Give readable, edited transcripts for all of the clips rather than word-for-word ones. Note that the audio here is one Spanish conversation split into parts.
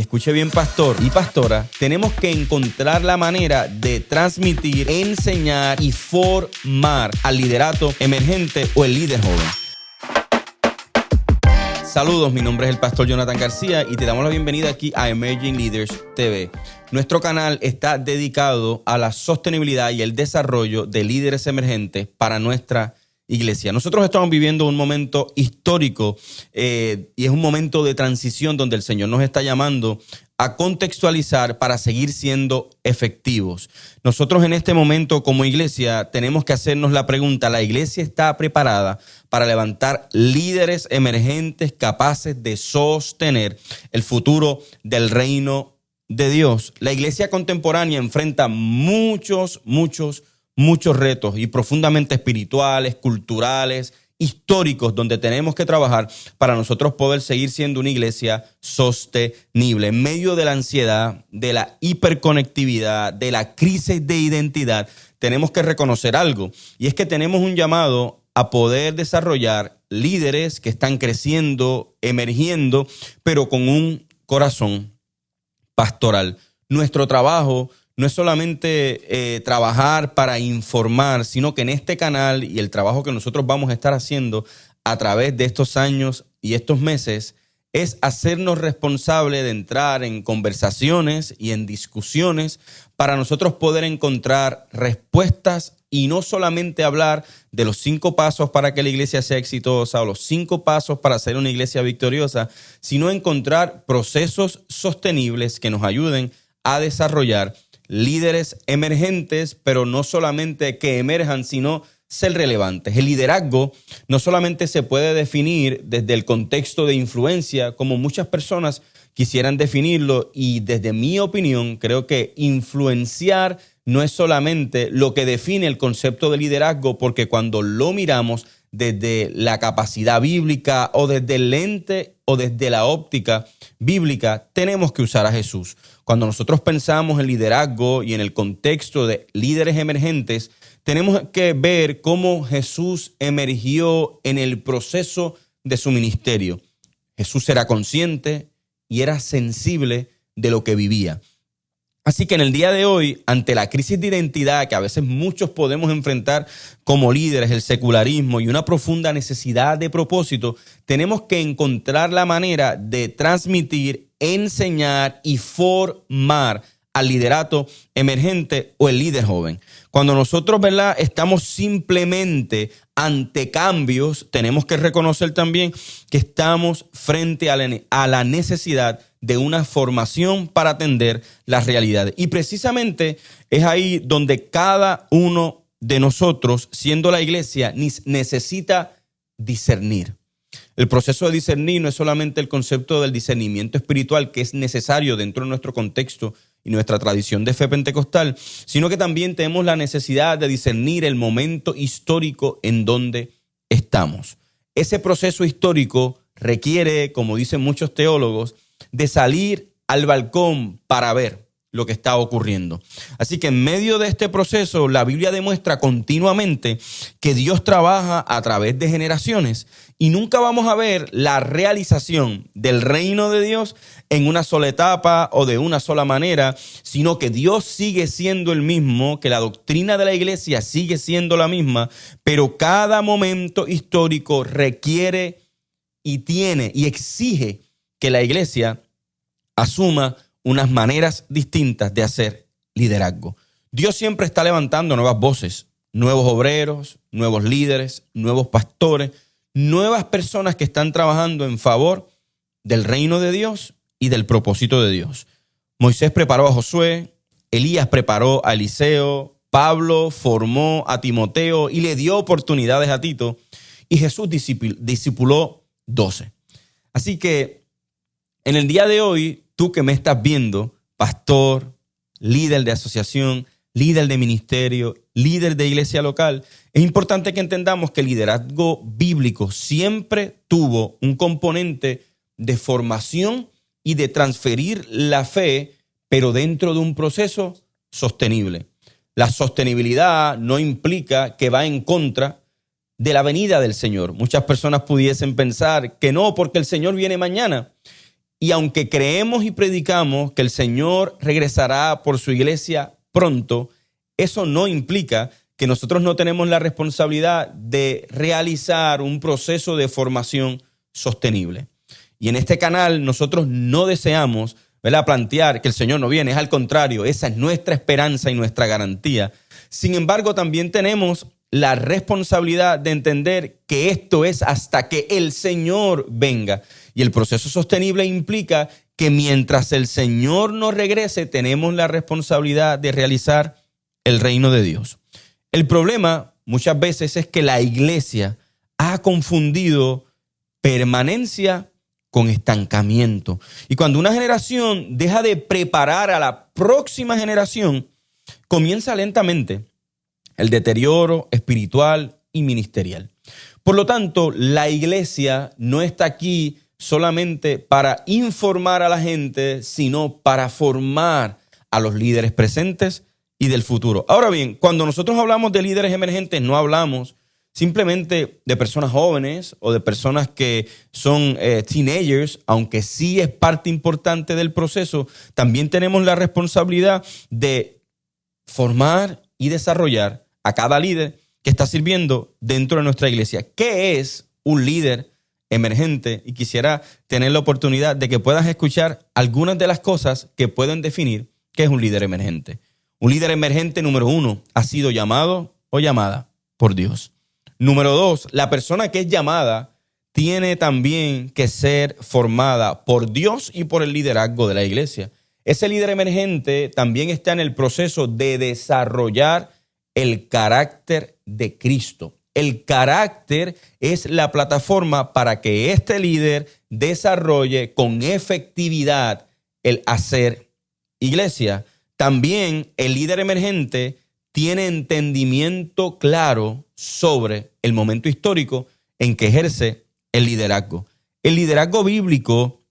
Escuche bien, pastor y pastora, tenemos que encontrar la manera de transmitir, enseñar y formar al liderato emergente o el líder joven. Saludos, mi nombre es el pastor Jonathan García y te damos la bienvenida aquí a Emerging Leaders TV. Nuestro canal está dedicado a la sostenibilidad y el desarrollo de líderes emergentes para nuestra iglesia. Nosotros estamos viviendo un momento histórico y es un momento de transición donde el Señor nos está llamando a contextualizar para seguir siendo efectivos. Nosotros en este momento como iglesia tenemos que hacernos la pregunta: ¿la iglesia está preparada para levantar líderes emergentes capaces de sostener el futuro del reino de Dios? La iglesia contemporánea enfrenta muchos retos y profundamente espirituales, culturales, históricos, donde tenemos que trabajar para nosotros poder seguir siendo una iglesia sostenible. En medio de la ansiedad, de la hiperconectividad, de la crisis de identidad, tenemos que reconocer algo, y es que tenemos un llamado a poder desarrollar líderes que están creciendo, emergiendo, pero con un corazón pastoral. Nuestro trabajo no es solamente trabajar para informar, sino que en este canal y el trabajo que nosotros vamos a estar haciendo a través de estos años y estos meses es hacernos responsables de entrar en conversaciones y en discusiones para nosotros poder encontrar respuestas y no solamente hablar de los 5 pasos para que la iglesia sea exitosa o los 5 pasos para ser una iglesia victoriosa, sino encontrar procesos sostenibles que nos ayuden a desarrollar líderes emergentes, pero no solamente que emerjan, sino ser relevantes. El liderazgo no solamente se puede definir desde el contexto de influencia, como muchas personas quisieran definirlo, y desde mi opinión creo que influenciar no es solamente lo que define el concepto de liderazgo, porque cuando lo miramos desde la capacidad bíblica o desde el lente o desde la óptica bíblica, tenemos que usar a Jesús. Cuando nosotros pensamos en liderazgo y en el contexto de líderes emergentes, tenemos que ver cómo Jesús emergió en el proceso de su ministerio. Jesús era consciente y era sensible de lo que vivía. Así que en el día de hoy, ante la crisis de identidad que a veces muchos podemos enfrentar como líderes, el secularismo y una profunda necesidad de propósito, tenemos que encontrar la manera de transmitir, enseñar y formar al liderato emergente o el líder joven. Cuando nosotros, ¿verdad?, estamos simplemente ante cambios, tenemos que reconocer también que estamos frente a la necesidad de una formación para atender las realidades. Y precisamente es ahí donde cada uno de nosotros, siendo la iglesia, necesita discernir. El proceso de discernir no es solamente el concepto del discernimiento espiritual, que es necesario dentro de nuestro contexto y nuestra tradición de fe pentecostal, sino que también tenemos la necesidad de discernir el momento histórico en donde estamos. Ese proceso histórico requiere, como dicen muchos teólogos, de salir al balcón para ver lo que está ocurriendo. Así que en medio de este proceso, la Biblia demuestra continuamente que Dios trabaja a través de generaciones y nunca vamos a ver la realización del reino de Dios en una sola etapa o de una sola manera, sino que Dios sigue siendo el mismo, que la doctrina de la iglesia sigue siendo la misma, pero cada momento histórico requiere y tiene y exige que la iglesia asuma unas maneras distintas de hacer liderazgo. Dios siempre está levantando nuevas voces, nuevos obreros, nuevos líderes, nuevos pastores, nuevas personas que están trabajando en favor del reino de Dios y del propósito de Dios. Moisés preparó a Josué, Elías preparó a Eliseo, Pablo formó a Timoteo y le dio oportunidades a Tito, y Jesús discipuló 12. Así que en el día de hoy, tú que me estás viendo, pastor, líder de asociación, líder de ministerio, líder de iglesia local, es importante que entendamos que el liderazgo bíblico siempre tuvo un componente de formación y de transferir la fe, pero dentro de un proceso sostenible. La sostenibilidad no implica que va en contra de la venida del Señor. Muchas personas pudiesen pensar que no, porque el Señor viene mañana. Y aunque creemos y predicamos que el Señor regresará por su iglesia pronto, eso no implica que nosotros no tenemos la responsabilidad de realizar un proceso de formación sostenible. Y en este canal nosotros no deseamos, ¿verdad?, plantear que el Señor no viene. Es al contrario, esa es nuestra esperanza y nuestra garantía. Sin embargo, también tenemos la responsabilidad de entender que esto es hasta que el Señor venga. Y el proceso sostenible implica que mientras el Señor no regrese, tenemos la responsabilidad de realizar el reino de Dios. El problema muchas veces es que la iglesia ha confundido permanencia con estancamiento. Y cuando una generación deja de preparar a la próxima generación, comienza lentamente el deterioro espiritual y ministerial. Por lo tanto, la iglesia no está aquí solamente para informar a la gente, sino para formar a los líderes presentes y del futuro. Ahora bien, cuando nosotros hablamos de líderes emergentes, no hablamos simplemente de personas jóvenes o de personas que son teenagers, aunque sí es parte importante del proceso. También tenemos la responsabilidad de formar y desarrollar a cada líder que está sirviendo dentro de nuestra iglesia. ¿Qué es un líder emergente? Y quisiera tener la oportunidad de que puedas escuchar algunas de las cosas que pueden definir qué es un líder emergente. Un líder emergente, número 1, ha sido llamado o llamada por Dios. Número 2, la persona que es llamada tiene también que ser formada por Dios y por el liderazgo de la iglesia. Ese líder emergente también está en el proceso de desarrollar el carácter de Cristo. El carácter es la plataforma para que este líder desarrolle con efectividad el hacer iglesia. También el líder emergente tiene entendimiento claro sobre el momento histórico en que ejerce el liderazgo. El liderazgo bíblico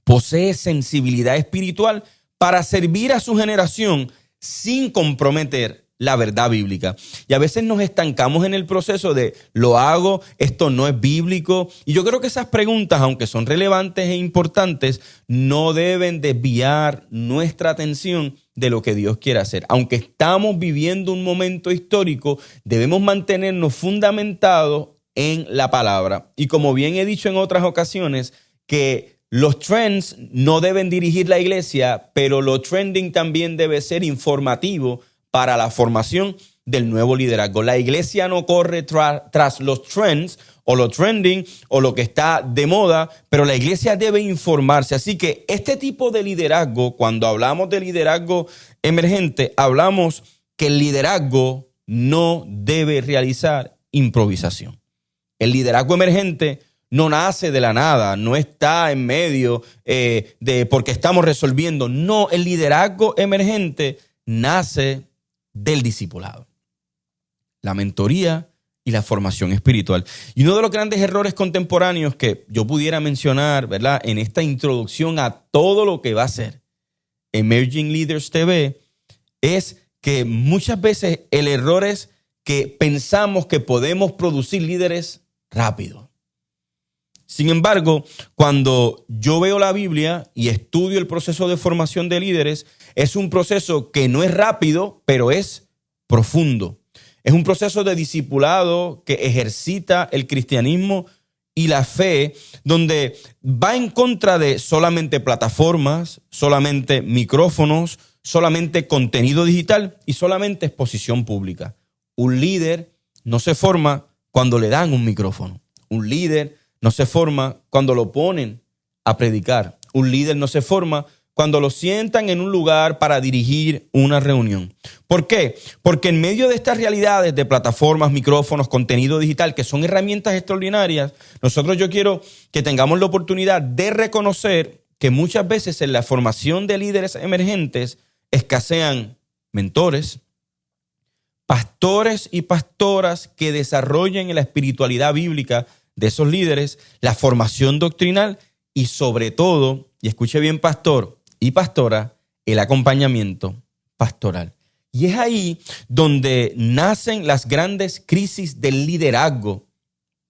posee sensibilidad espiritual para servir a su generación sin comprometer la verdad bíblica. Y a veces nos estancamos en el proceso de lo hago, esto no es bíblico. Y yo creo que esas preguntas, aunque son relevantes e importantes, no deben desviar nuestra atención de lo que Dios quiere hacer. Aunque estamos viviendo un momento histórico, debemos mantenernos fundamentados en la palabra. Y como bien he dicho en otras ocasiones, que los trends no deben dirigir la iglesia, pero lo trending también debe ser informativo para la formación del nuevo liderazgo. La iglesia no corre tras los trends o lo trending o lo que está de moda, pero la iglesia debe informarse. Así que este tipo de liderazgo, cuando hablamos de liderazgo emergente, hablamos que el liderazgo no debe realizar improvisación. El liderazgo emergente no nace de la nada, no está en medio de porque estamos resolviendo. No, el liderazgo emergente nace del discipulado, la mentoría y la formación espiritual. Y uno de los grandes errores contemporáneos que yo pudiera mencionar, ¿verdad?, en esta introducción a todo lo que va a ser Emerging Leaders TV, es que muchas veces el error es que pensamos que podemos producir líderes rápido. Sin embargo, cuando yo veo la Biblia y estudio el proceso de formación de líderes, es un proceso que no es rápido, pero es profundo. Es un proceso de discipulado que ejercita el cristianismo y la fe, donde va en contra de solamente plataformas, solamente micrófonos, solamente contenido digital y solamente exposición pública. Un líder no se forma cuando le dan un micrófono. Un líder no se forma cuando lo ponen a predicar. Un líder no se forma cuando lo sientan en un lugar para dirigir una reunión. ¿Por qué? Porque en medio de estas realidades de plataformas, micrófonos, contenido digital, que son herramientas extraordinarias, yo quiero que tengamos la oportunidad de reconocer que muchas veces en la formación de líderes emergentes escasean mentores, pastores y pastoras que desarrollen la espiritualidad bíblica de esos líderes, la formación doctrinal y sobre todo, y escuche bien pastor y pastora, el acompañamiento pastoral. Y es ahí donde nacen las grandes crisis del liderazgo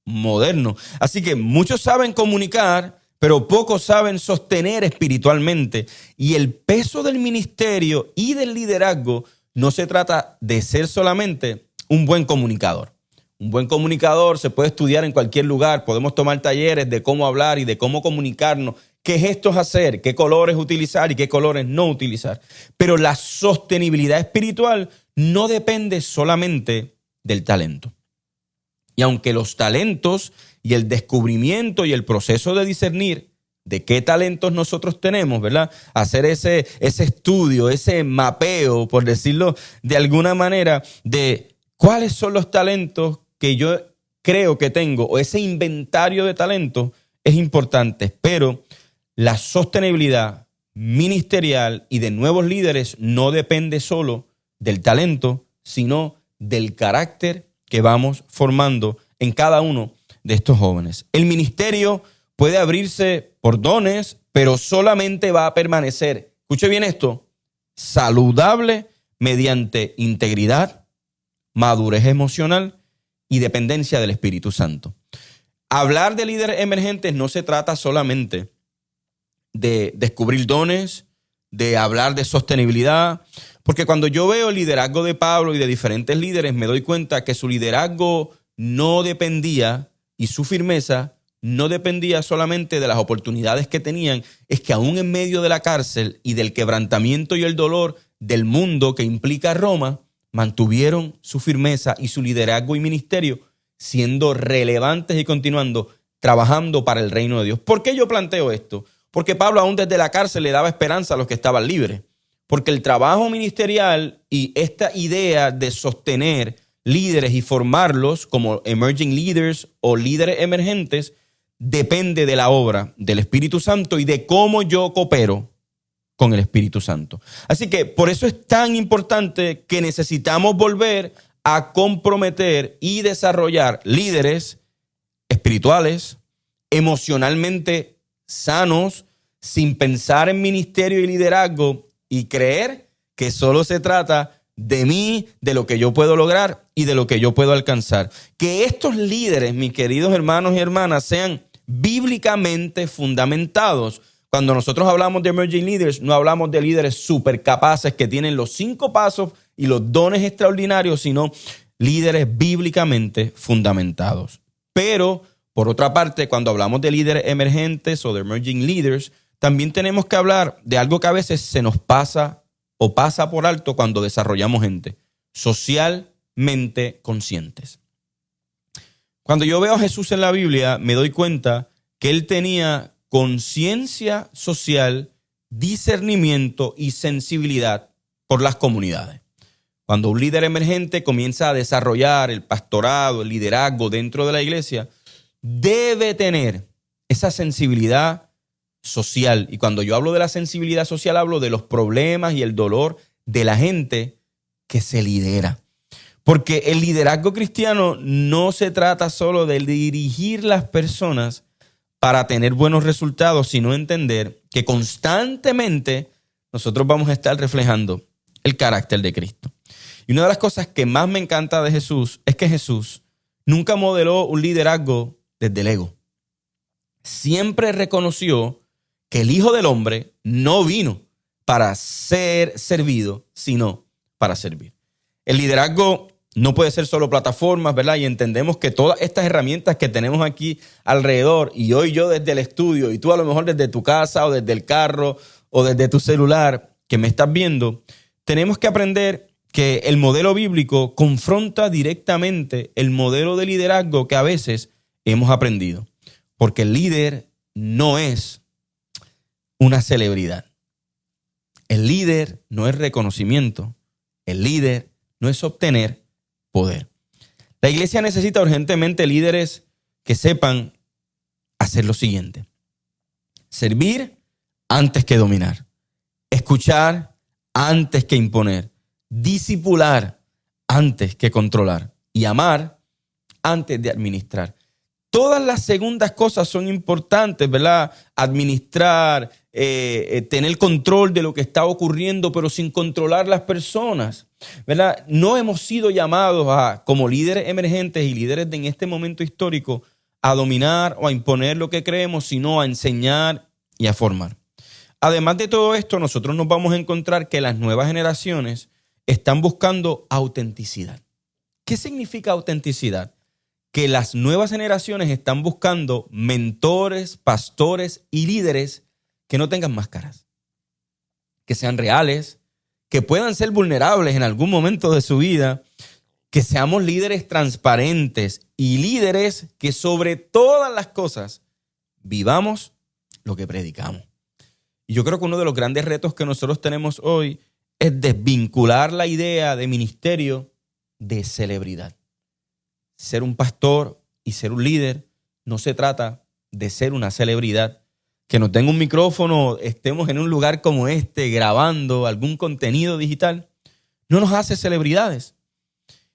moderno. Así que muchos saben comunicar, pero pocos saben sostener espiritualmente. Y el peso del ministerio y del liderazgo no se trata de ser solamente un buen comunicador. Un buen comunicador se puede estudiar en cualquier lugar. Podemos tomar talleres de cómo hablar y de cómo comunicarnos, qué gestos hacer, qué colores utilizar y qué colores no utilizar. Pero la sostenibilidad espiritual no depende solamente del talento. Y aunque los talentos y el descubrimiento y el proceso de discernir de qué talentos nosotros tenemos, ¿verdad? Hacer ese estudio, ese mapeo, por decirlo de alguna manera, de cuáles son los talentos que yo creo que tengo, o ese inventario de talentos es importante. Pero la sostenibilidad ministerial y de nuevos líderes no depende solo del talento, sino del carácter que vamos formando en cada uno de estos jóvenes. El ministerio puede abrirse por dones, pero solamente va a permanecer, escuche bien esto, saludable mediante integridad, madurez emocional y dependencia del Espíritu Santo. Hablar de líderes emergentes no se trata solamente de descubrir dones, de hablar de sostenibilidad, porque cuando yo veo el liderazgo de Pablo y de diferentes líderes, me doy cuenta que su liderazgo no dependía y su firmeza no dependía solamente de las oportunidades que tenían, es que aún en medio de la cárcel y del quebrantamiento y el dolor del mundo que implica Roma, mantuvieron su firmeza y su liderazgo y ministerio siendo relevantes y continuando trabajando para el reino de Dios. ¿Por qué yo planteo esto? Porque Pablo aún desde la cárcel le daba esperanza a los que estaban libres. Porque el trabajo ministerial y esta idea de sostener líderes y formarlos como emerging leaders o líderes emergentes depende de la obra del Espíritu Santo y de cómo yo coopero con el Espíritu Santo. Así que por eso es tan importante que necesitamos volver a comprometer y desarrollar líderes espirituales, emocionalmente sanos, sin pensar en ministerio y liderazgo y creer que solo se trata de mí, de lo que yo puedo lograr y de lo que yo puedo alcanzar. Que estos líderes, mis queridos hermanos y hermanas, sean bíblicamente fundamentados. Cuando nosotros hablamos de emerging leaders, no hablamos de líderes súper capaces que tienen los 5 pasos y los dones extraordinarios, sino líderes bíblicamente fundamentados. Pero, por otra parte, cuando hablamos de líderes emergentes o de emerging leaders, también tenemos que hablar de algo que a veces se nos pasa o pasa por alto cuando desarrollamos gente: socialmente conscientes. Cuando yo veo a Jesús en la Biblia, me doy cuenta que él tenía conciencia social, discernimiento y sensibilidad por las comunidades. Cuando un líder emergente comienza a desarrollar el pastorado, el liderazgo dentro de la iglesia, debe tener esa sensibilidad social. Y cuando yo hablo de la sensibilidad social, hablo de los problemas y el dolor de la gente que se lidera. Porque el liderazgo cristiano no se trata solo de dirigir las personas para tener buenos resultados, sino entender que constantemente nosotros vamos a estar reflejando el carácter de Cristo. Y una de las cosas que más me encanta de Jesús es que Jesús nunca modeló un liderazgo desde el ego. Siempre reconoció que el Hijo del Hombre no vino para ser servido, sino para servir. El liderazgo no puede ser solo plataformas, ¿verdad? Y entendemos que todas estas herramientas que tenemos aquí alrededor, y hoy yo desde el estudio, y tú a lo mejor desde tu casa o desde el carro o desde tu celular que me estás viendo, tenemos que aprender que el modelo bíblico confronta directamente el modelo de liderazgo que a veces hemos aprendido. Porque el líder no es una celebridad. El líder no es reconocimiento. El líder no es obtener poder. La iglesia necesita urgentemente líderes que sepan hacer lo siguiente: servir antes que dominar, escuchar antes que imponer, discipular antes que controlar y amar antes de administrar. Todas las segundas cosas son importantes, ¿verdad? Administrar, tener control de lo que está ocurriendo, pero sin controlar las personas, ¿verdad? No hemos sido llamados como líderes emergentes y líderes en este momento histórico a dominar o a imponer lo que creemos, sino a enseñar y a formar. Además de todo esto, nosotros nos vamos a encontrar que las nuevas generaciones están buscando autenticidad. ¿Qué significa autenticidad? Que las nuevas generaciones están buscando mentores, pastores y líderes que no tengan máscaras, que sean reales, que puedan ser vulnerables en algún momento de su vida, que seamos líderes transparentes y líderes que sobre todas las cosas vivamos lo que predicamos. Y yo creo que uno de los grandes retos que nosotros tenemos hoy es desvincular la idea de ministerio de celebridad. Ser un pastor y ser un líder no se trata de ser una celebridad, que nos den un micrófono, estemos en un lugar como este grabando algún contenido digital, no nos hace celebridades.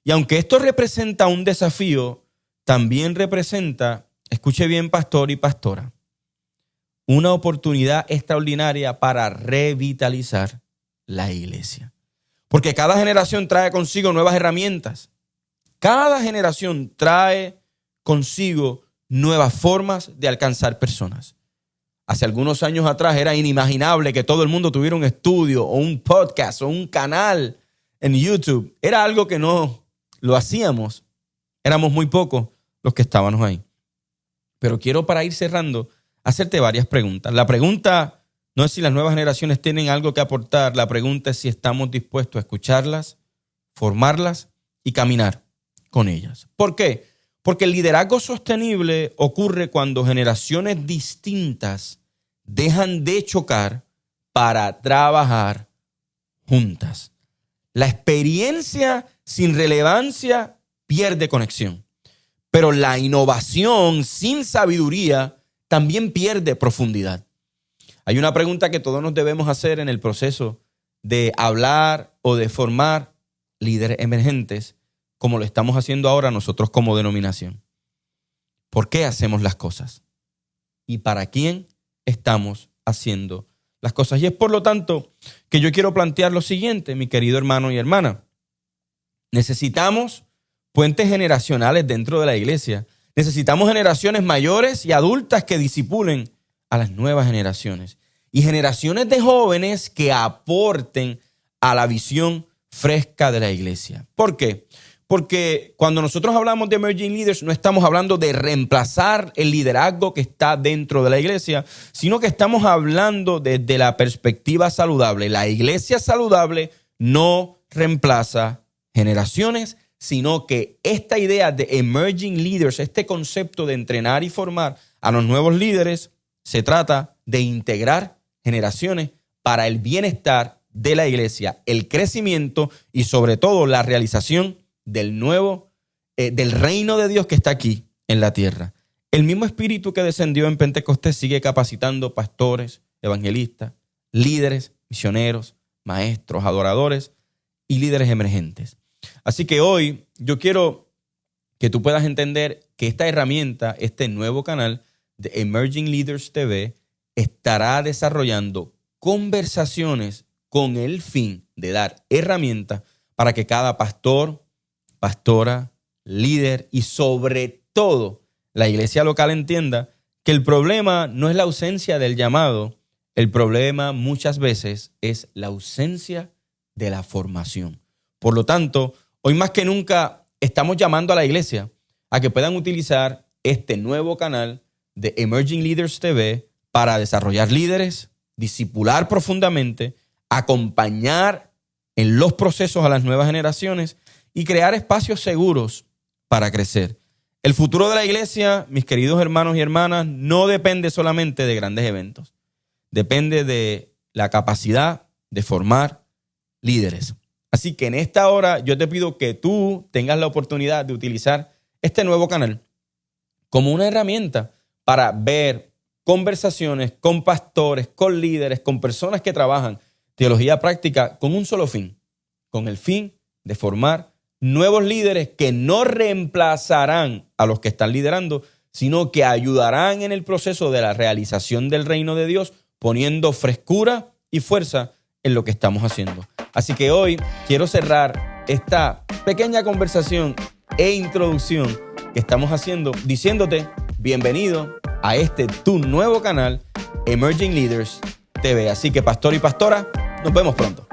Y aunque esto representa un desafío, también representa, escuche bien pastor y pastora, una oportunidad extraordinaria para revitalizar la iglesia. Porque cada generación trae consigo nuevas herramientas. Cada generación trae consigo nuevas formas de alcanzar personas. Hace algunos años atrás era inimaginable que todo el mundo tuviera un estudio o un podcast o un canal en YouTube. Era algo que no lo hacíamos. Éramos muy pocos los que estábamos ahí. Pero quiero, para ir cerrando, hacerte varias preguntas. La pregunta no es si las nuevas generaciones tienen algo que aportar. La pregunta es si estamos dispuestos a escucharlas, formarlas y caminar con ellas. ¿Por qué? Porque el liderazgo sostenible ocurre cuando generaciones distintas dejan de chocar para trabajar juntas. La experiencia sin relevancia pierde conexión, pero la innovación sin sabiduría también pierde profundidad. Hay una pregunta que todos nos debemos hacer en el proceso de hablar o de formar líderes emergentes, como lo estamos haciendo ahora nosotros como denominación. ¿Por qué hacemos las cosas? ¿Y para quién estamos haciendo las cosas? Y es por lo tanto que yo quiero plantear lo siguiente, mi querido hermano y hermana. Necesitamos puentes generacionales dentro de la iglesia. Necesitamos generaciones mayores y adultas que discipulen a las nuevas generaciones. Y generaciones de jóvenes que aporten a la visión fresca de la iglesia. ¿Por qué? Porque cuando nosotros hablamos de Emerging Leaders, no estamos hablando de reemplazar el liderazgo que está dentro de la iglesia, sino que estamos hablando desde la perspectiva saludable. La iglesia saludable no reemplaza generaciones, sino que esta idea de Emerging Leaders, este concepto de entrenar y formar a los nuevos líderes, se trata de integrar generaciones para el bienestar de la iglesia, el crecimiento y sobre todo la realización del reino de Dios que está aquí en la tierra. El mismo espíritu que descendió en Pentecostés sigue capacitando pastores, evangelistas, líderes, misioneros, maestros, adoradores y líderes emergentes. Así que hoy yo quiero que tú puedas entender que esta herramienta, este nuevo canal de Emerging Leaders TV, estará desarrollando conversaciones con el fin de dar herramientas para que cada pastor, pastora, líder y sobre todo la iglesia local entienda que el problema no es la ausencia del llamado, el problema muchas veces es la ausencia de la formación. Por lo tanto, hoy más que nunca estamos llamando a la iglesia a que puedan utilizar este nuevo canal de Emerging Leaders TV para desarrollar líderes, discipular profundamente, acompañar en los procesos a las nuevas generaciones y crear espacios seguros para crecer. El futuro de la iglesia, mis queridos hermanos y hermanas, no depende solamente de grandes eventos. Depende de la capacidad de formar líderes. Así que en esta hora yo te pido que tú tengas la oportunidad de utilizar este nuevo canal como una herramienta para ver conversaciones con pastores, con líderes, con personas que trabajan teología práctica con un solo fin, con el fin de formar nuevos líderes que no reemplazarán a los que están liderando, sino que ayudarán en el proceso de la realización del reino de Dios, poniendo frescura y fuerza en lo que estamos haciendo. Así que hoy quiero cerrar esta pequeña conversación e introducción que estamos haciendo diciéndote bienvenido a tu nuevo canal, Emerging Leaders TV. Así que pastor y pastora, nos vemos pronto.